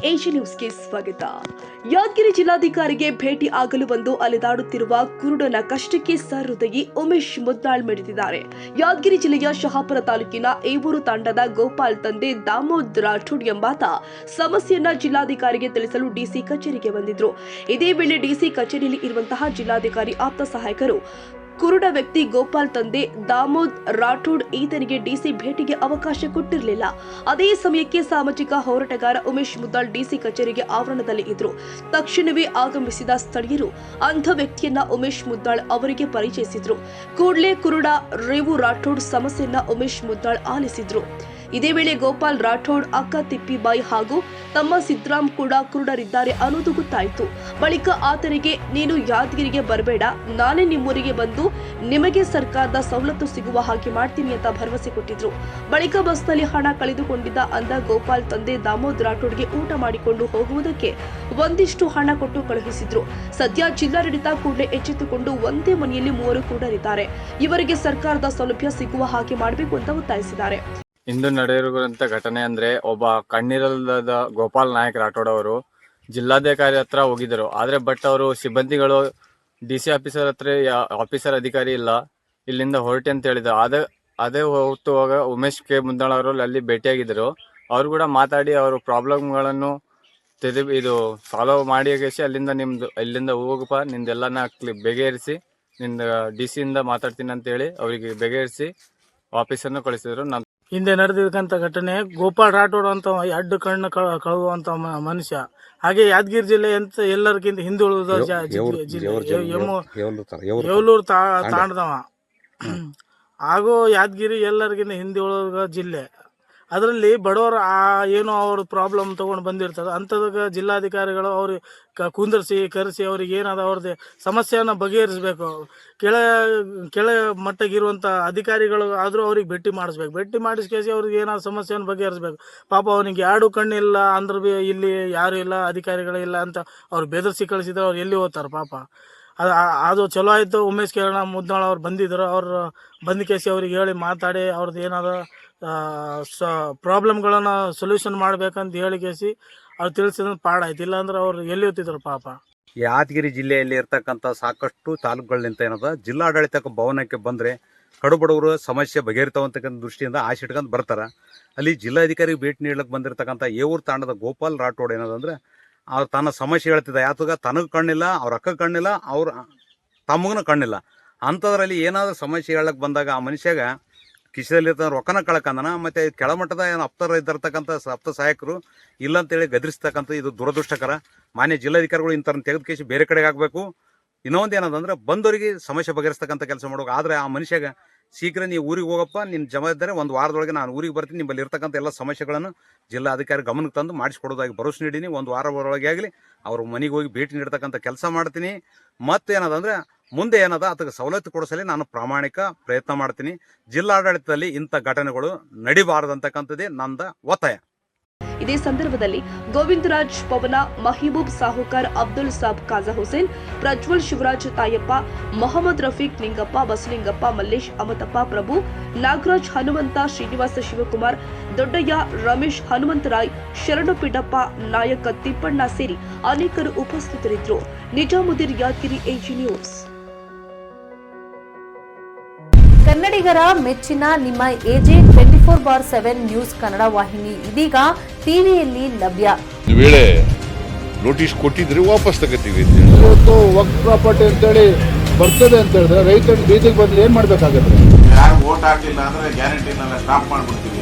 Asian ನ್ಯೂಸ್ಗೆ ಸ್ವಾಗತ. ಯಾದಗಿರಿ ಜಿಲ್ಲಾಧಿಕಾರಿಗೆ ಭೇಟಿ ಆಗಲು ಬಂದು ಅಲೆದಾಡುತ್ತಿರುವ ಕುರುಡನ ಕಷ್ಟಕ್ಕೆ ಸಹೃದಯಿ ಉಮೇಶ್ ಮುದ್ನಾಳ್ ಮಿಡಿದಿದ್ದಾರೆ. ಯಾದಗಿರಿ ಜಿಲ್ಲೆಯ ಶಹಾಪುರ ತಾಲೂಕಿನ ಏವೂರು ತಾಂಡದ ಗೋಪಾಲ್ ತಂದೆ ದಾಮೋದ್ ರಾಠೋಡ್ ಎಂಬಾತ ಸಮಸ್ಯೆಯನ್ನ ಜಿಲ್ಲಾಧಿಕಾರಿಗೆ ತಿಳಿಸಲು ಡಿಸಿ ಕಚೇರಿಗೆ ಬಂದಿದ್ರು. ಇದೇ ವೇಳೆ ಡಿಸಿ ಕಚೇರಿಯಲ್ಲಿ ಇರುವಂತಹ ಜಿಲ್ಲಾಧಿಕಾರಿ ಆಪ್ತ ಸಹಾಯಕರು ಕುರುಡ ವ್ಯಕ್ತಿ ಗೋಪಾಲ್ ತಂದೆ ದಾಮೋದ್ ರಾಠೋಡ್ ಈತನಿಗೆ ಡಿಸಿ ಭೇಟಿಗೆ ಅವಕಾಶ ಕೊಟ್ಟಿರಲಿಲ್ಲ. ಅದೇ ಸಮಯಕ್ಕೆ ಸಾಮಾಜಿಕ ಹೋರಾಟಗಾರ ಉಮೇಶ್ ಮುದ್ನಾಳ್ ಡಿಸಿ ಕಚೇರಿಗೆ ಆವರಣದಲ್ಲಿ ಇದ್ರು. ತಕ್ಷಣವೇ ಆಗಮಿಸಿದ ಸ್ಥಳೀಯರು ಅಂಥ ವ್ಯಕ್ತಿಯನ್ನ ಉಮೇಶ್ ಮುದ್ನಾಳ್ ಅವರಿಗೆ ಪರಿಚಯಿಸಿದ್ರು. ಕೂಡಲೇ ಕುರುಡ ರೇವು ರಾಠೋಡ್ ಸಮಸ್ಯೆಯನ್ನ ಉಮೇಶ್ ಮುದ್ನಾಳ್ ಆಲಿಸಿದ್ರು. ಇದೇ ವೇಳೆ ಗೋಪಾಲ್ ರಾಠೋಡ್ ಅಕ್ಕ ತಿಪ್ಪಿಬಾಯಿ ಹಾಗೂ ತಮ್ಮ ಸಿದ್ದರಾಮ್ ಕೂಡ ಕುರುಡರಿದ್ದಾರೆ ಅನ್ನೋದು ಗೊತ್ತಾಯಿತು. ಬಳಿಕ ಆತನಿಗೆ ನೀನು ಯಾದಗಿರಿಗೆ ಬರಬೇಡ, ನಾನೇ ನಿಮ್ಮೂರಿಗೆ ಬಂದು ನಿಮಗೆ ಸರ್ಕಾರದ ಸವಲತ್ತು ಸಿಗುವ ಹಾಗೆ ಮಾಡ್ತೀನಿ ಅಂತ ಭರವಸೆ ಕೊಟ್ಟಿದ್ರು. ಬಳಿಕ ಬಸ್ನಲ್ಲಿ ಹಣ ಕಳೆದುಕೊಂಡಿದ್ದ ಅಂದ ಗೋಪಾಲ್ ತಂದೆ ದಾಮೋದ್ ರಾಠೋಡ್ಗೆ ಊಟ ಮಾಡಿಕೊಂಡು ಹೋಗುವುದಕ್ಕೆ ಒಂದಿಷ್ಟು ಹಣ ಕೊಟ್ಟು ಕಳುಹಿಸಿದ್ರು. ಸದ್ಯ ಜಿಲ್ಲಾಡಳಿತ ಕೂಡಲೇ ಎಚ್ಚೆತ್ತುಕೊಂಡು ಒಂದೇ ಮನೆಯಲ್ಲಿ 3 ಕುರುಡರಿದ್ದಾರೆ, ಇವರಿಗೆ ಸರ್ಕಾರದ ಸೌಲಭ್ಯ ಸಿಗುವ ಹಾಗೆ ಮಾಡಬೇಕು ಅಂತ ಒತ್ತಾಯಿಸಿದ್ದಾರೆ. ಇಂದು ನಡೆದಿರುವಂತ ಘಟನೆ ಅಂದ್ರೆ ಒಬ್ಬ ಕಣ್ಣಿರಲ್ಲದ ಗೋಪಾಲ್ ನಾಯಕ್ ರಾಠೋಡ್ ಅವರು ಜಿಲ್ಲಾಧಿಕಾರಿ ಹತ್ರ ಹೋಗಿದ್ದರು. ಆದ್ರೆ ಬಟ್ ಅವರು ಸಿಬ್ಬಂದಿಗಳು ಡಿಸಿ ಆಫೀಸರ್ ಅಧಿಕಾರಿ ಇಲ್ಲ, ಇಲ್ಲಿಂದ ಹೊರಟೆ ಅಂತ ಹೇಳಿದ್ರು. ಅದೇ ಹೋಗುವಾಗ ಉಮೇಶ್ ಕೆ ಮುದ್ನಾಳ್ ಅವರು ಅಲ್ಲಿ ಭೇಟಿಯಾಗಿದ್ದರು. ಅವರು ಕೂಡ ಮಾತಾಡಿ ಅವ್ರ ಪ್ರಾಬ್ಲಮ್ಗಳನ್ನು ಸಾಲ್ವ್ ಮಾಡಿ ಇಲ್ಲಿಂದ ಹೋಗಪ್ಪ, ನಿಂದೆಲ್ಲನ ಬಗೆಹರಿಸಿ ನಿಂದ ಡಿಸಿಯಿಂದ ಮಾತಾಡ್ತೀನಿ ಅಂತ ಹೇಳಿ ಅವರಿಗೆ ಬಗೆಹರಿಸಿ ಆಫೀಸನ್ನು ಕಳಿಸಿದ್ರು. ಹಿಂದೆ ನಡೆದಿರ್ತಕ್ಕಂಥ ಘಟನೆ ಗೋಪಾಲ್ ರಾಠೋಡ್ ಅಂತ ಎರಡು ಕಣ್ಣು ಕಳುವಂತ ಮನುಷ್ಯ. ಹಾಗೆ ಯಾದಗಿರಿ ಜಿಲ್ಲೆ ಅಂತ ಎಲ್ಲರಿಗಿಂತ ಹಿಂದುಳಿದ ಏವೂರು ತಾಂಡದವ ಹಾಗೂ ಯಾದಗಿರಿ ಎಲ್ಲರಿಗಿಂತ ಹಿಂದುಳಿದ ಜಿಲ್ಲೆ. ಅದರಲ್ಲಿ ಬಡವರು ಏನೋ ಅವ್ರ ಪ್ರಾಬ್ಲಮ್ ತೊಗೊಂಡು ಬಂದಿರ್ತದೆ. ಅಂಥದಾಗ ಜಿಲ್ಲಾಧಿಕಾರಿಗಳು ಅವ್ರಿಗೆ ಕುಂದರ್ಸಿ ಕರೆಸಿ ಅವ್ರಿಗೆ ಏನಾದ ಅವ್ರದ್ದು ಸಮಸ್ಯೆಯನ್ನು ಬಗೆಹರಿಸಬೇಕು. ಕೆಳ ಮಟ್ಟಗಿರುವಂಥ ಅಧಿಕಾರಿಗಳು ಆದರೂ ಅವ್ರಿಗೆ ಭೇಟಿ ಮಾಡಿಸ್ಬೇಕು. ಭೇಟಿ ಮಾಡಿಸ್ಕೇಸಿ ಅವ್ರಿಗೆ ಏನಾದ್ರು ಸಮಸ್ಯೆಯನ್ನು ಬಗೆಹರಿಸ್ಬೇಕು. ಪಾಪ ಅವನಿಗೆ 2 ಕಣ್ಣಿಲ್ಲ ಅಂದ್ರೆ ಭೀ ಇಲ್ಲಿ ಯಾರು ಇಲ್ಲ, ಅಧಿಕಾರಿಗಳಿಲ್ಲ ಅಂತ ಅವ್ರು ಬೆದರಿಸಿ ಕಳಿಸಿದ್ರೆ ಅವ್ರು ಎಲ್ಲಿ ಹೋಗ್ತಾರೆ ಪಾಪ. ಅದು ಚಲೋ ಆಯಿತು. ಉಮೇಶ್ ಕೆ ಮುದ್ನಾಳ್ ಅವ್ರು ಬಂದಿದ್ದರು. ಅವ್ರು ಬಂದ ಕೇಸಿ ಅವ್ರಿಗೆ ಹೇಳಿ ಮಾತಾಡಿ ಅವ್ರದ್ದು ಏನಾದ್ರು ಪ್ರಾಬ್ಲಮ್ಗಳನ್ನು ಸೊಲ್ಯೂಷನ್ ಮಾಡ್ಬೇಕಂತ ಹೇಳಿಕೇಸಿ ಅವ್ರು ತಿಳಿಸಿದ್ರೆ ಪಾಡಾಯ್ತು. ಇಲ್ಲಾಂದ್ರೆ ಅವ್ರು ಎಲ್ಲಿ ಹೋಗ್ತಿದ್ರು ಪಾಪ. ಯಾದಗಿರಿ ಜಿಲ್ಲೆಯಲ್ಲಿ ಇರ್ತಕ್ಕಂಥ ಸಾಕಷ್ಟು ತಾಲೂಕುಗಳಿಂದ ಏನದ ಜಿಲ್ಲಾಡಳಿತಕ್ಕೆ ಭವನಕ್ಕೆ ಬಂದರೆ ಕಡುಬಡವರು ಸಮಸ್ಯೆ ಬಗೆಹರಿತಾವಂತಕ್ಕಂಥ ದೃಷ್ಟಿಯಿಂದ ಆಸೆ ಇಟ್ಕೊಂಡು ಬರ್ತಾರೆ. ಅಲ್ಲಿ ಜಿಲ್ಲಾಧಿಕಾರಿಗೆ ಭೇಟಿ ನೀಡಲಿಕ್ಕೆ ಬಂದಿರತಕ್ಕಂಥ ಏವೂರು ತಾಂಡದ ಗೋಪಾಲ್ ರಾಠೋಡ್ ಏನದಂದ್ರೆ ಅವ್ರು ತನ್ನ ಸಮಸ್ಯೆ ಹೇಳ್ತಿದ್ದ. ಯಾತಗ ತನಗೆ ಕಣ್ಣಿಲ್ಲ, ಅವ್ರ ಅಕ್ಕ ಕಣ್ಣಿಲ್ಲ, ಅವ್ರ ತಮ್ಮಗನ ಕಣ್ಣಿಲ್ಲ. ಅಂಥದ್ರಲ್ಲಿ ಏನಾದರೂ ಸಮಸ್ಯೆ ಹೇಳಕ್ಕೆ ಬಂದಾಗ ಆ ಮನುಷ್ಯಾಗ ಕಿಶದಲ್ಲಿ ರೊಕ್ಕನ ಕಳ್ಕಂದನ. ಮತ್ತು ಕೆಳಮಟ್ಟದ ಏನು ಆಪ್ತರ ಇದ್ದಿರ್ತಕ್ಕಂಥ ಆಪ್ತ ಸಹಾಯಕರು ಇಲ್ಲಂತೇಳಿ ಗದರಿಸ್ತಕ್ಕಂಥ ಇದು ದುರದೃಷ್ಟಕರ. ಮಾನ್ಯ ಜಿಲ್ಲಾಧಿಕಾರಿಗಳು ಇಂಥವ್ರನ್ನ ತೆಗೆದುಕೇಸಿ ಬೇರೆ ಕಡೆಗೆ ಆಗಬೇಕು. ಇನ್ನೊಂದು ಏನದಂದ್ರೆ ಬಂದವರಿಗೆ ಸಮಸ್ಯೆ ಬಗೆಹರಿಸ್ತಕ್ಕಂಥ ಕೆಲಸ ಮಾಡೋಕೆ. ಆದರೆ ಆ ಮನುಷ್ಯಾಗ ಶೀಘ್ರ ನೀವು ಊರಿಗೆ ಹೋಗಪ್ಪ, ನಿನ್ನ ಜವಾಬ್ದಾರಿ 1 ವಾರದೊಳಗೆ ನಾನು ಊರಿಗೆ ಬರ್ತೀನಿ, ನಿಮ್ಮಲ್ಲಿ ಇರ್ತಕ್ಕಂಥ ಎಲ್ಲ ಸಮಸ್ಯೆಗಳನ್ನು ಜಿಲ್ಲಾಧಿಕಾರಿ ಗಮನಕ್ಕೆ ತಂದು ಮಾಡಿಸ್ಕೊಡೋದಾಗಿ ಭರವಸೆ ನೀಡೀನಿ. 1 ವಾರದೊಳಗೆ ಆಗಲಿ ಅವ್ರ ಮನೆಗೆ ಹೋಗಿ ಭೇಟಿ ನೀಡ್ತಕ್ಕಂಥ ಕೆಲಸ ಮಾಡ್ತೀನಿ. ಮತ್ತು ಏನದಂದ್ರೆ ಮುಂದೆ ಏನದ ಅದಕ್ಕೆ ಸವಲತ್ತು ಕೊಡಿಸಲಿ ನಾನು ಪ್ರಾಮಾಣಿಕ ಪ್ರಯತ್ನ ಮಾಡ್ತೀನಿ. ಜಿಲ್ಲಾಡಳಿತದಲ್ಲಿ ಇಂಥ ಘಟನೆಗಳು ನಡಿಬಾರದಂತಕ್ಕಂಥದ್ದೇ ನಂದ ಒತ್ತಾಯ. ಇದೇ ಸಂದರ್ಭದಲ್ಲಿ ಗೋವಿಂದರಾಜ್ ಪವನ, ಮಹಿಬೂಬ್ ಸಾಹುಕಾರ್, ಅಬ್ದುಲ್ ಸಾಬ್, ಖಾಜಾ ಹುಸೇನ್, ಪ್ರಜ್ವಲ್, ಶಿವರಾಜ್, ತಾಯಪ್ಪ, ಮೊಹಮ್ಮದ್ ರಫೀಕ್, ನಿಂಗಪ್ಪ, ಬಸಲಿಂಗಪ್ಪ, ಮಲ್ಲೇಶ್, ಅಮತಪ್ಪ, ಪ್ರಭು, ನಾಗರಾಜ್, ಹನುಮಂತ, ಶ್ರೀನಿವಾಸ, ಶಿವಕುಮಾರ್, ದೊಡ್ಡಯ್ಯ, ರಮೇಶ್, ಹನುಮಂತರಾಯ್, ಶರಣು ಪಿಡಪ್ಪ, ನಾಯಕ ತಿಪ್ಪಣ್ಣ ಸೇರಿ ಅನೇಕರು ಉಪಸ್ಥಿತರಿದ್ದರು. Nizamuddin, Yadgir, Asian news. ಕನ್ನಡಿಗರ ಮೆಚ್ಚಿನ ನಿಮ್ಮ AJ 24/7 ನ್ಯೂಸ್ ಕನ್ನಡ ವಾಹಿನಿ ಇದೀಗ ಟಿವಿಯಲ್ಲಿ ಲಭ್ಯ. ವೇಳೆ ನೋಟಿಸ್ ಕೊಟ್ಟಿದ್ರೆ ವಾಪಸ್ ತಗೋತೀವಿ. ಇವತ್ತು ವಕ್ಫ್ ಪ್ರಾಪರ್ಟಿ ಅಂತೇಳಿ ಬರ್ತದೆ ಅಂತ ಹೇಳಿದ್ರೆ ರೈತರು ಬೀದಿಗೆ ಬಂದ್ರೆ ಏನ್ ಮಾಡ್ಬೇಕಾಗುತ್ತೆ? ಯಾರು ವೋಟ್ ಹಾಕಲಿಲ್ಲ ಅಂದ್ರೆ ಗ್ಯಾರಂಟಿನೆಲ್ಲ ಸ್ಟಾಪ್ ಮಾಡ್ಬಿಡ್ತೀವಿ.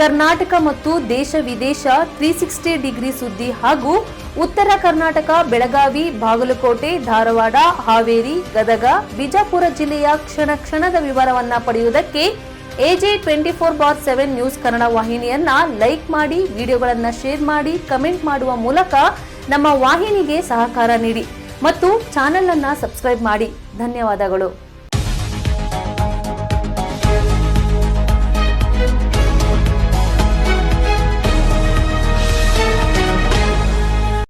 ಕರ್ನಾಟಕ ಮತ್ತು ದೇಶ ವಿದೇಶ 360 ಡಿಗ್ರಿ ಸುದ್ದಿ ಹಾಗೂ ಉತ್ತರ ಕರ್ನಾಟಕ, ಬೆಳಗಾವಿ, ಬಾಗಲಕೋಟೆ, ಧಾರವಾಡ, ಹಾವೇರಿ, ಗದಗ, ಬಿಜಾಪುರ ಜಿಲ್ಲೆಯ ಕ್ಷಣದ ವಿವರವನ್ನ ಪಡೆಯುವುದಕ್ಕೆ AJ 24/7 ನ್ಯೂಸ್ ಕನ್ನಡ ವಾಹಿನಿಯನ್ನ ಲೈಕ್ ಮಾಡಿ, ವಿಡಿಯೋಗಳನ್ನು ಶೇರ್ ಮಾಡಿ, ಕಮೆಂಟ್ ಮಾಡುವ ಮೂಲಕ ನಮ್ಮ ವಾಹಿನಿಗೆ ಸಹಕಾರ ನೀಡಿ ಮತ್ತು ಚಾನೆಲ್ ಅನ್ನು ಸಬ್ಸ್ಕ್ರೈಬ್ ಮಾಡಿ. ಧನ್ಯವಾದಗಳು.